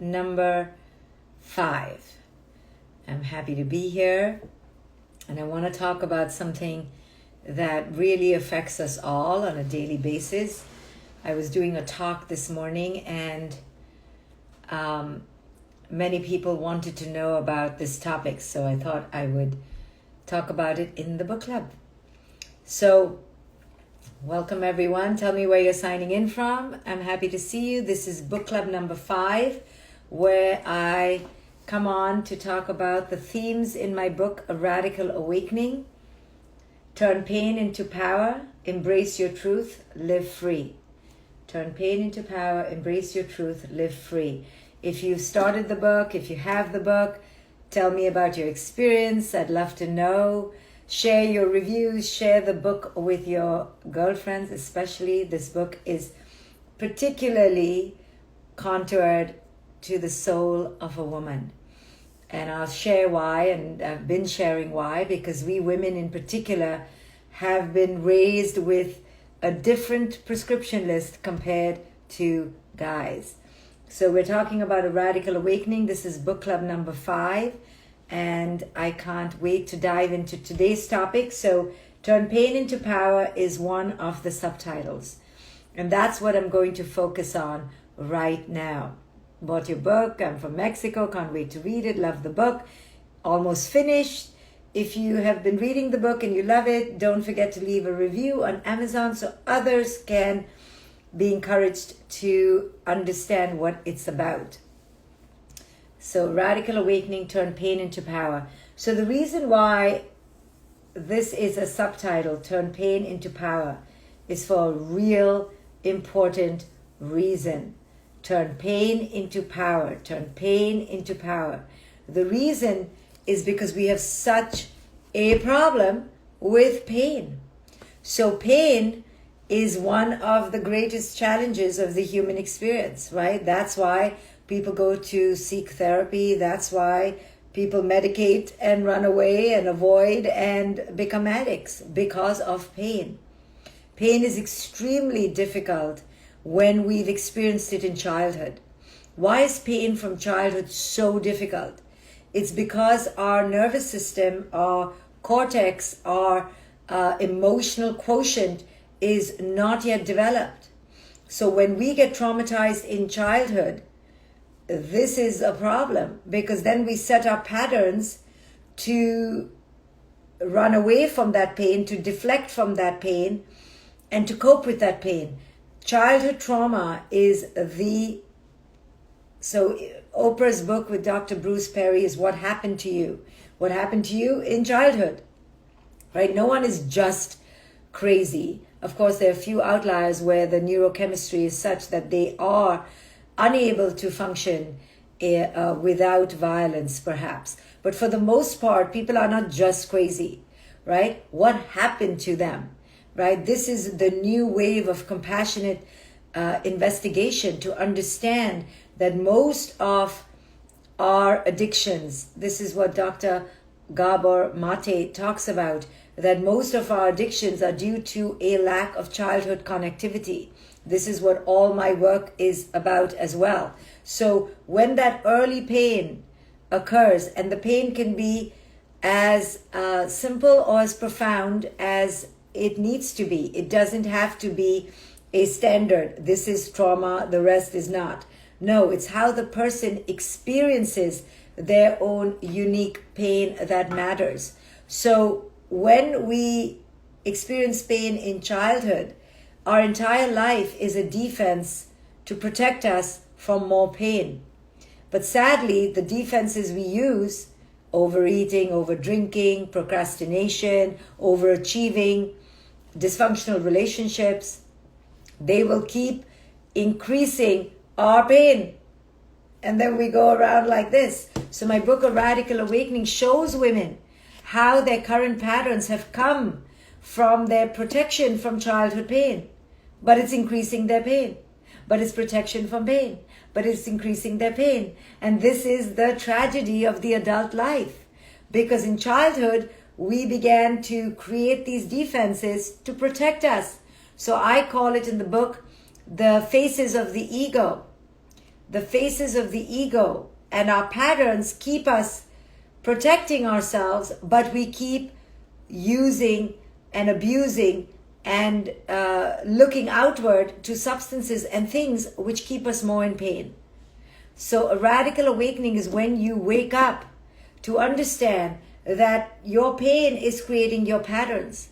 number 5. I'm happy to be here, and I want to talk about something that really affects us all on a daily basis. I was doing a talk this morning, and many people wanted to know about this topic, so I thought I would talk about it in the book club. So, welcome everyone. Tell me where you're signing in from. I'm happy to see you. This is book club number 5, where I come on to talk about the themes in my book, A Radical Awakening. Turn pain into power, embrace your truth, live free. Turn pain into power, embrace your truth, live free. If you've started the book, if you have the book, tell me about your experience. I'd love to know. Share your reviews, share the book with your girlfriends especially. This book is particularly contoured to the soul of a woman. And I'll share why, and I've been sharing why, because we women in particular have been raised with a different prescription list compared to guys. So we're talking about A Radical Awakening. This is book club number 5. And I can't wait to dive into today's topic. So, Turn Pain into Power is one of the subtitles. And that's what I'm going to focus on right now. Bought your book. I'm from Mexico. Can't wait to read it. Love the book. Almost finished. If you have been reading the book and you love it, don't forget to leave a review on Amazon so others can be encouraged to understand what it's about. So, Radical Awakening, Turn Pain into Power. So the reason why this is a subtitle, Turn Pain into Power, is for a real important reason. Turn pain into power. Turn pain into power. The reason is because we have such a problem with pain. So pain is one of the greatest challenges of the human experience, right? That's why people go to seek therapy. That's why people medicate and run away and avoid and become addicts, because of pain. Pain is extremely difficult when we've experienced it in childhood. Why is pain from childhood so difficult? It's because our nervous system, our cortex, our emotional quotient is not yet developed. So when we get traumatized in childhood, this is a problem, because then we set up patterns to run away from that pain, to deflect from that pain, and to cope with that pain. Childhood trauma is so Oprah's book with Dr. Bruce Perry is What Happened to You. What happened to you in childhood, right? No one is just crazy. Of course, there are a few outliers where the neurochemistry is such that they are unable to function without violence, perhaps. But for the most part, people are not just crazy, right? What happened to them, right? This is the new wave of compassionate investigation to understand that most of our addictions, this is what Dr. Gabor Mate talks about, that most of our addictions are due to a lack of childhood connectivity. This is what all my work is about as well. So when that early pain occurs, and the pain can be as simple or as profound as it needs to be. It doesn't have to be a standard. This is trauma, the rest is not. No, it's how the person experiences their own unique pain that matters. So when we experience pain in childhood, our entire life is a defense to protect us from more pain. But sadly, the defenses we use, overeating, overdrinking, procrastination, overachieving, dysfunctional relationships, they will keep increasing our pain. And then we go around like this. So my book, A Radical Awakening, shows women how their current patterns have come from their protection from childhood pain. But it's increasing their pain. But it's protection from pain. But it's increasing their pain. And this is the tragedy of the adult life. Because in childhood, we began to create these defenses to protect us. So I call it in the book, the faces of the ego. the faces of the ego, and our patterns keep us protecting ourselves, but we keep using and abusing and looking outward to substances and things which keep us more in pain. So a radical awakening is when you wake up to understand that your pain is creating your patterns.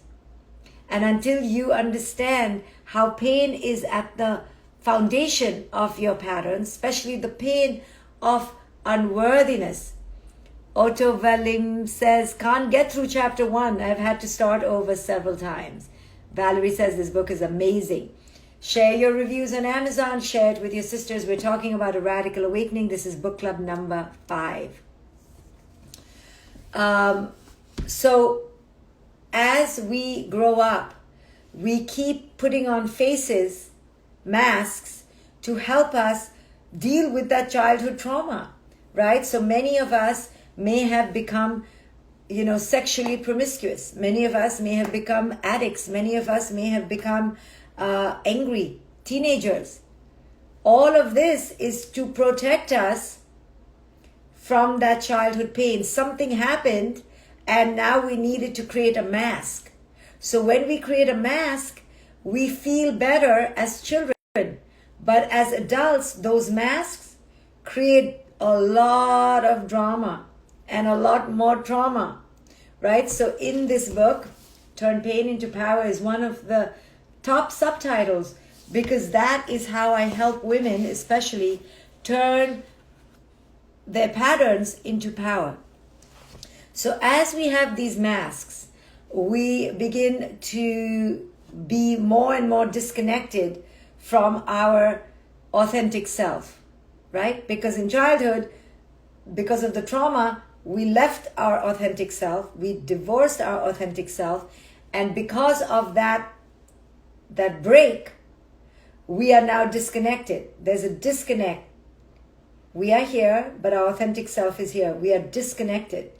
And until you understand how pain is at the foundation of your patterns, especially the pain of unworthiness. Otto Welling says, can't get through chapter 1. I've had to start over several times. Valerie says this book is amazing. Share your reviews on Amazon. Share it with your sisters. We're talking about a radical awakening. This is book club number 5. So as we grow up, we keep putting on faces, masks, to help us deal with that childhood trauma, right? So many of us may have become, sexually promiscuous. Many of us may have become addicts. Many of us may have become angry teenagers. All of this is to protect us from that childhood pain. Something happened and now we needed to create a mask. So when we create a mask, we feel better as children. But as adults, those masks create a lot of drama and a lot more trauma, right? So in this book, Turn Pain into Power is one of the top subtitles, because that is how I help women, especially, turn their patterns into power. So as we have these masks, we begin to be more and more disconnected from our authentic self, right? Because in childhood, because of the trauma, we left our authentic self, we divorced our authentic self, and because of that break, we are now disconnected. There's a disconnect. We are here, but our authentic self is here. We are disconnected.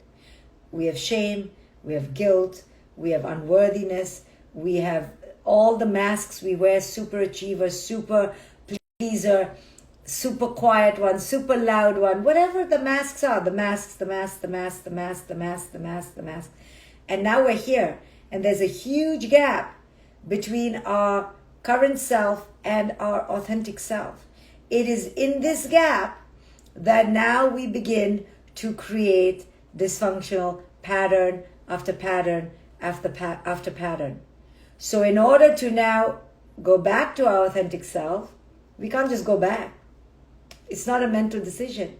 We have shame, we have guilt, we have unworthiness, we have all the masks we wear: super achiever, super pleaser, super quiet one, super loud one, whatever the masks are, the masks. And now we're here, and there's a huge gap between our current self and our authentic self. It is in this gap that now we begin to create dysfunctional pattern after pattern after pattern. So in order to now go back to our authentic self, we can't just go back. It's not a mental decision,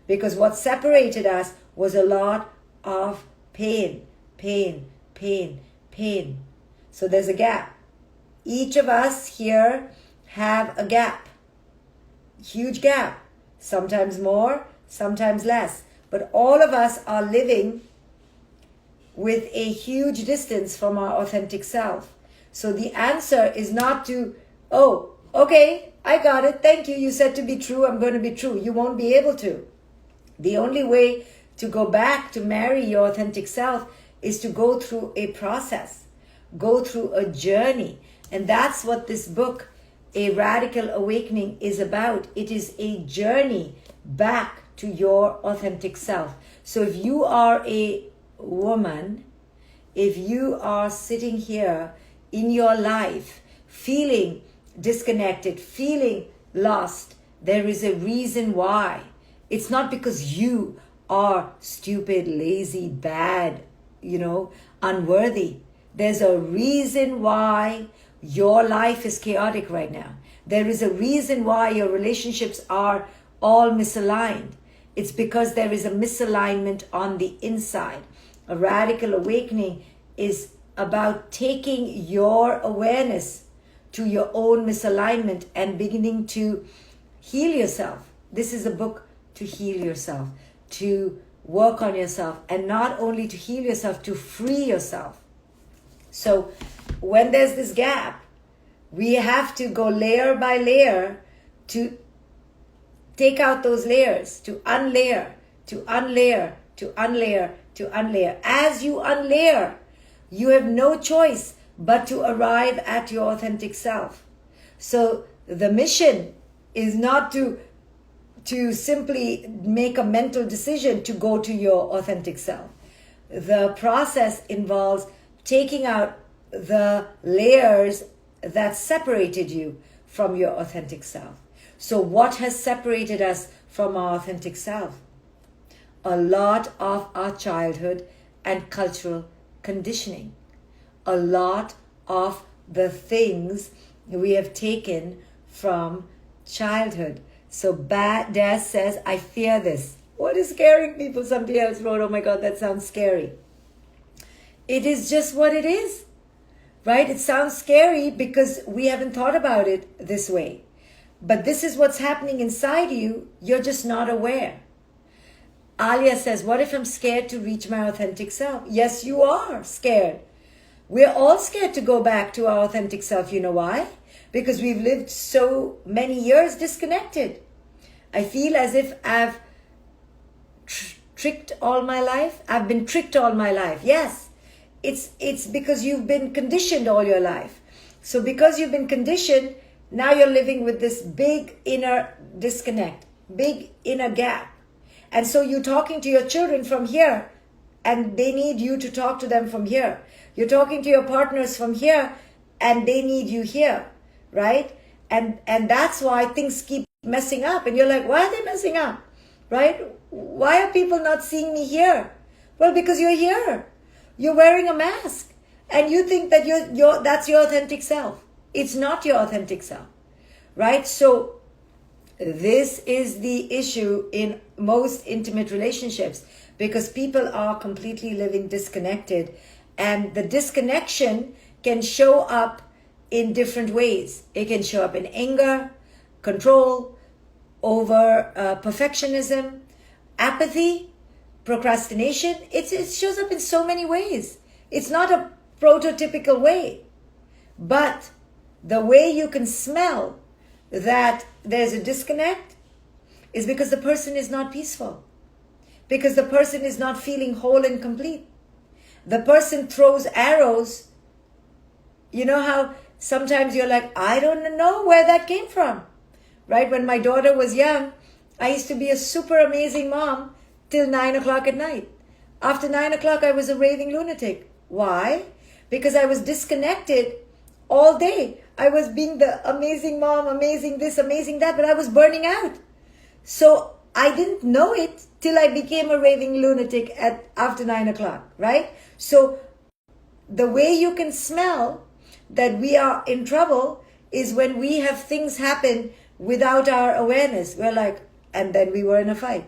because what separated us was a lot of pain. So there's a gap. Each of us here have a gap, huge gap, sometimes more, sometimes less. But all of us are living with a huge distance from our authentic self. So the answer is not to, oh, okay, I got it. Thank you. You said to be true. I'm going to be true. You won't be able to. The only way to go back to marry your authentic self is to go through a process, go through a journey. And that's what this book, A Radical Awakening, is about. It is a journey back to your authentic self. So if you are a woman, if you are sitting here in your life feeling disconnected, feeling lost, there is a reason why. It's not because you are stupid, lazy, bad, unworthy. There's a reason why your life is chaotic right now. There is a reason why your relationships are all misaligned. It's because there is a misalignment on the inside. A radical awakening is about taking your awareness to your own misalignment and beginning to heal yourself. This is a book to heal yourself, to work on yourself, and not only to heal yourself, to free yourself. So when there's this gap, we have to go layer by layer to take out those layers, to unlayer, to unlayer, to unlayer, to unlayer. As you unlayer, you have no choice but to arrive at your authentic self. So the mission is not to to simply make a mental decision to go to your authentic self. The process involves taking out the layers that separated you from your authentic self. So what has separated us from our authentic self? A lot of our childhood and cultural conditioning. A lot of the things we have taken from childhood. So Dad says, I fear this. What is scaring people? Somebody else wrote, oh my God, that sounds scary. It is just what it is, right? It sounds scary because we haven't thought about it this way. But this is what's happening inside you. You're just not aware. Alia says, what if I'm scared to reach my authentic self? Yes, you are scared. We're all scared to go back to our authentic self. You know why? Because we've lived so many years disconnected. I feel as if I've tricked all my life. I've been tricked all my life. Yes, it's because you've been conditioned all your life. So because you've been conditioned, now you're living with this big inner disconnect, big inner gap. And so you're talking to your children from here, and they need you to talk to them from here. You're talking to your partners from here, and they need you here, right? And that's why things keep messing up. And you're like, why are they messing up, right? Why are people not seeing me here? Well, because you're here. You're wearing a mask, and you think that that's your authentic self. It's not your authentic self, right? So this is the issue in most intimate relationships, because people are completely living disconnected, and the disconnection can show up in different ways. It can show up in anger, control, over perfectionism, apathy, procrastination. It shows up in so many ways. It's not a prototypical way, but the way you can smell that there's a disconnect is because the person is not peaceful, because the person is not feeling whole and complete. The person throws arrows. You know how sometimes you're like, I don't know where that came from, right? When my daughter was young, I used to be a super amazing mom till 9 o'clock at night. After 9 o'clock, I was a raving lunatic. Why? Because I was disconnected all day. I was being the amazing mom, amazing this, amazing that, but I was burning out. So I didn't know it till I became a raving lunatic after 9 o'clock, right? So the way you can smell that we are in trouble is when we have things happen without our awareness. We're like, and then we were in a fight.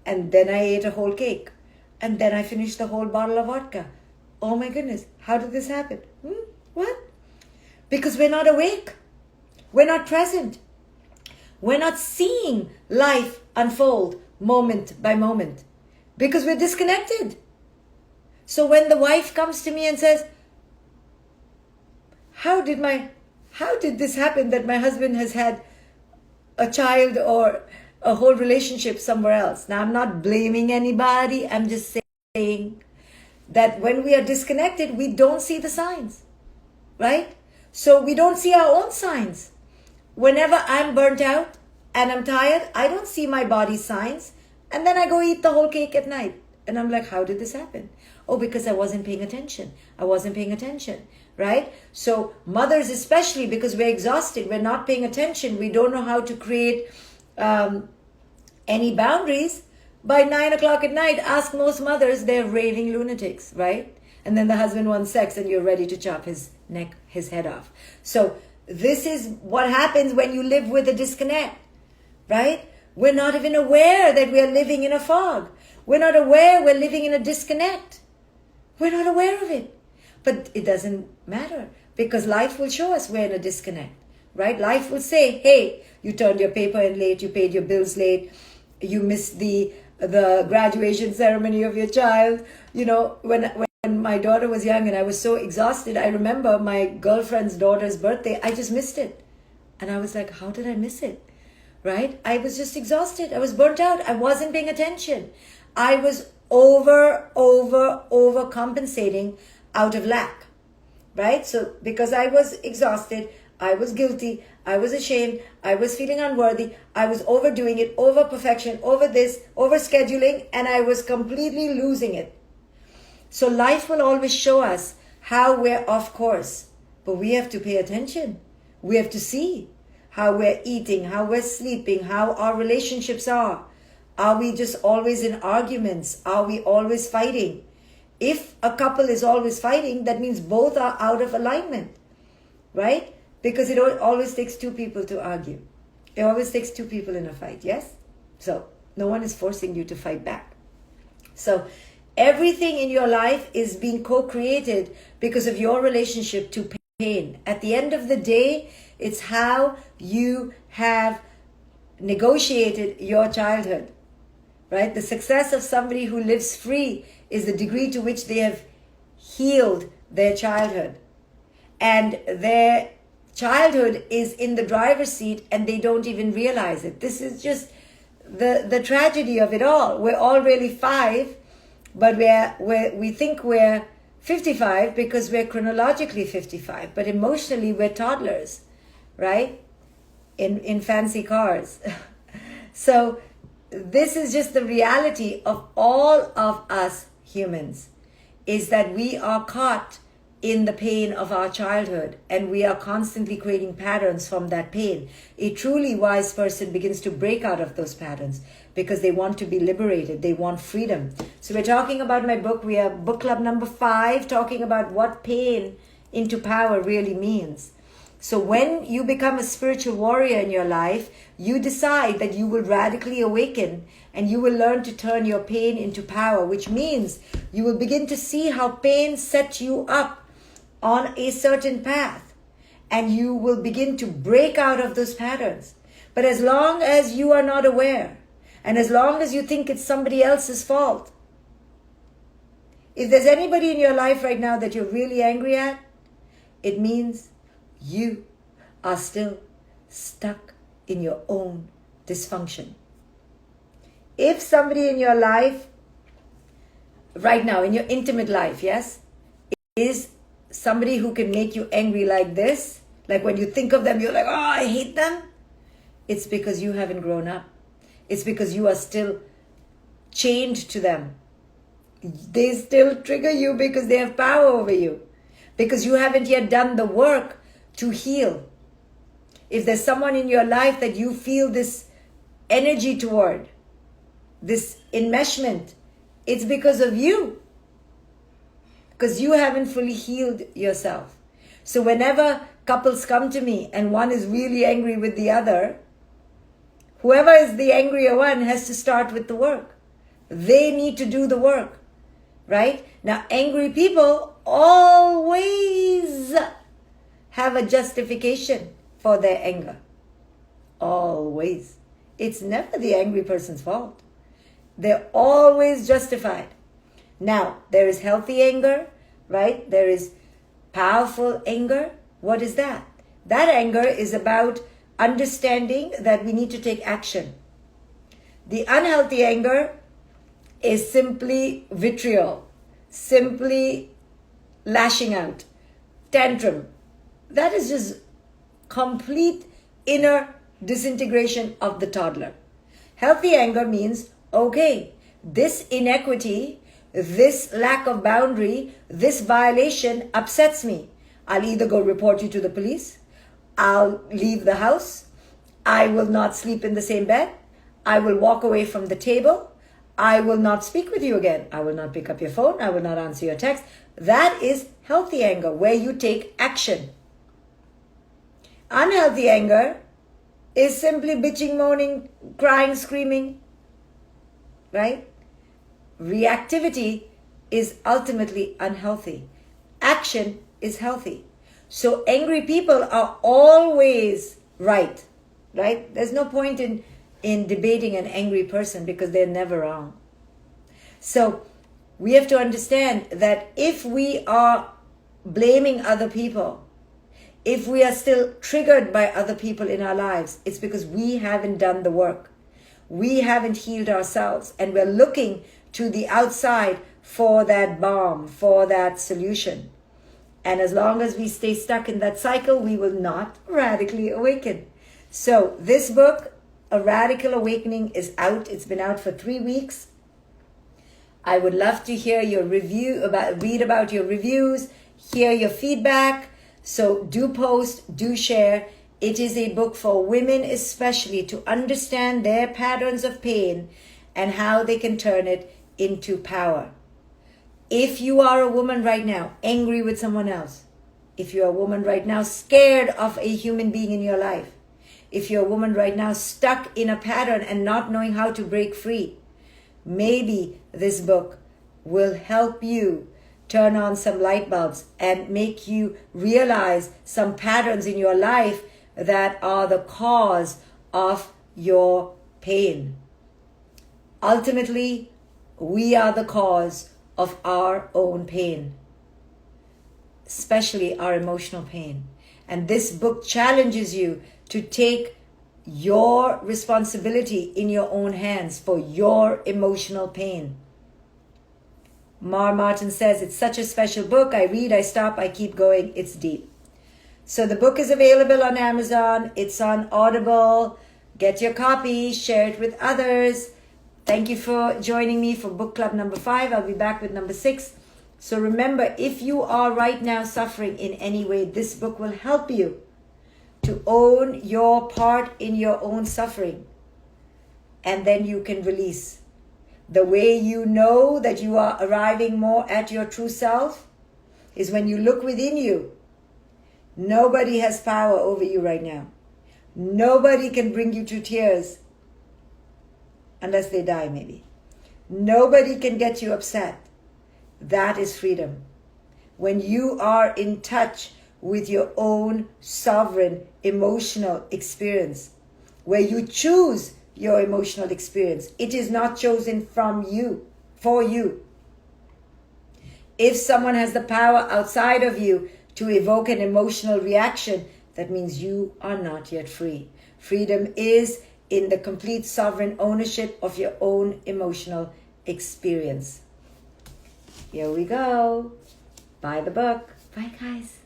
And then I ate a whole cake. And then I finished the whole bottle of vodka. Oh my goodness, how did this happen? What? Because we're not awake. We're not present. We're not seeing life unfold moment by moment because we're disconnected. So when the wife comes to me and says, how did this happen that my husband has had a child or a whole relationship somewhere else? Now, I'm not blaming anybody. I'm just saying that when we are disconnected, we don't see the signs, right? So we don't see our own signs. Whenever I'm burnt out and I'm tired, I don't see my body's signs. And then I go eat the whole cake at night. And I'm like, how did this happen? Oh, because I wasn't paying attention. I wasn't paying attention, right? So mothers especially, because we're exhausted, we're not paying attention. We don't know how to create any boundaries. By 9 o'clock at night, ask most mothers, they're raving lunatics, right? And then the husband wants sex and you're ready to chop his head off. So this is what happens when you live with a disconnect, right? We're not even aware that we are living in a fog. We're not aware we're living in a disconnect. We're not aware of it. But it doesn't matter because life will show us we're in a disconnect, right? Life will say, hey, you turned your paper in late, you paid your bills late, you missed the graduation ceremony of your child. You know, when my daughter was young and I was so exhausted, I remember my girlfriend's daughter's birthday, I just missed it. And I was like, how did I miss it? Right? I was just exhausted. I was burnt out. I wasn't paying attention. I was over compensating out of lack. Right? So because I was exhausted, I was guilty, I was ashamed, I was feeling unworthy, I was overdoing it, over perfection, over this, over scheduling, and I was completely losing it. So life will always show us how we're off course, but we have to pay attention. We have to see how we're eating, how we're sleeping, how our relationships are. Are we just always in arguments? Are we always fighting? If a couple is always fighting, that means both are out of alignment, right? Because it always takes two people to argue. It always takes two people in a fight, yes? So no one is forcing you to fight back. So everything in your life is being co-created because of your relationship to pain. At the end of the day, it's how you have negotiated your childhood, right? The success of somebody who lives free is the degree to which they have healed their childhood. And their childhood is in the driver's seat and they don't even realize it. This is just the tragedy of it all. We're all really 5, but we think we're 55 because we're chronologically 55, but emotionally we're toddlers, right? In fancy cars. So this is just the reality of all of us humans, is that we are caught in the pain of our childhood and we are constantly creating patterns from that pain. A truly wise person begins to break out of those patterns because they want to be liberated. They want freedom. So we're talking about my book. We are book club number 5, talking about what pain into power really means. So when you become a spiritual warrior in your life, you decide that you will radically awaken and you will learn to turn your pain into power, which means you will begin to see how pain set you up on a certain path and you will begin to break out of those patterns. But as long as you are not aware and as long as you think it's somebody else's fault, if there's anybody in your life right now that you're really angry at, it means you are still stuck in your own dysfunction. If somebody in your life, right now, in your intimate life, yes, is somebody who can make you angry like this, like when you think of them, you're like, oh, I hate them. It's because you haven't grown up. It's because you are still chained to them. They still trigger you because they have power over you. Because you haven't yet done the work to heal. If there's someone in your life that you feel this energy toward, this enmeshment, it's because of you. Because you haven't fully healed yourself. So whenever couples come to me and one is really angry with the other, whoever is the angrier one has to start with the work. They need to do the work, right? Now, angry people always have a justification for their anger. Always. It's never the angry person's fault. They're always justified. Now, there is healthy anger, right? There is powerful anger. What is that? That anger is about understanding that we need to take action. The unhealthy anger is simply vitriol, simply lashing out, tantrum. That is just complete inner disintegration of the toddler. Healthy anger means, okay, this inequity, this lack of boundary, this violation upsets me. I'll either go report you to the police, I'll leave the house, I will not sleep in the same bed, I will walk away from the table, I will not speak with you again, I will not pick up your phone, I will not answer your text. That is healthy anger, where you take action. Unhealthy anger is simply bitching, moaning, crying, screaming, right? Reactivity is ultimately unhealthy. Action is healthy. So angry people are always right? There's no point in debating an angry person because they're never wrong. So we have to understand that if we are blaming other people, if we are still triggered by other people in our lives, it's because we haven't done the work. We haven't healed ourselves and we're looking to the outside for that balm, for that solution. And as long as we stay stuck in that cycle, we will not radically awaken. So this book, A Radical Awakening, is out. It's been out for 3 weeks. I would love to hear your read about your reviews, hear your feedback. So do post, do share. It is a book for women especially to understand their patterns of pain and how they can turn it into power. If you are a woman right now angry with someone else, if you're a woman right now scared of a human being in your life, if you're a woman right now stuck in a pattern and not knowing how to break free, maybe this book will help you turn on some light bulbs and make you realize some patterns in your life that are the cause of your pain. Ultimately, we are the cause of our own pain, especially our emotional pain. And this book challenges you to take your responsibility in your own hands for your emotional pain. Mar Martin says, it's such a special book. I read, I stop, I keep going. It's deep. So the book is available on Amazon. It's on Audible. Get your copy, share it with others. Thank you for joining me for book club number 5. I'll be back with number 6. So remember, if you are right now suffering in any way, this book will help you to own your part in your own suffering. And then you can release. The way you know that you are arriving more at your true self is when you look within you. Nobody has power over you right now. Nobody can bring you to tears unless they die, maybe. Nobody can get you upset. That is freedom. When you are in touch with your own sovereign emotional experience, where you choose your emotional experience. It is not chosen from you, for you. If someone has the power outside of you to evoke an emotional reaction, that means you are not yet free. Freedom is in the complete sovereign ownership of your own emotional experience. Here we go. Buy the book. Bye, guys.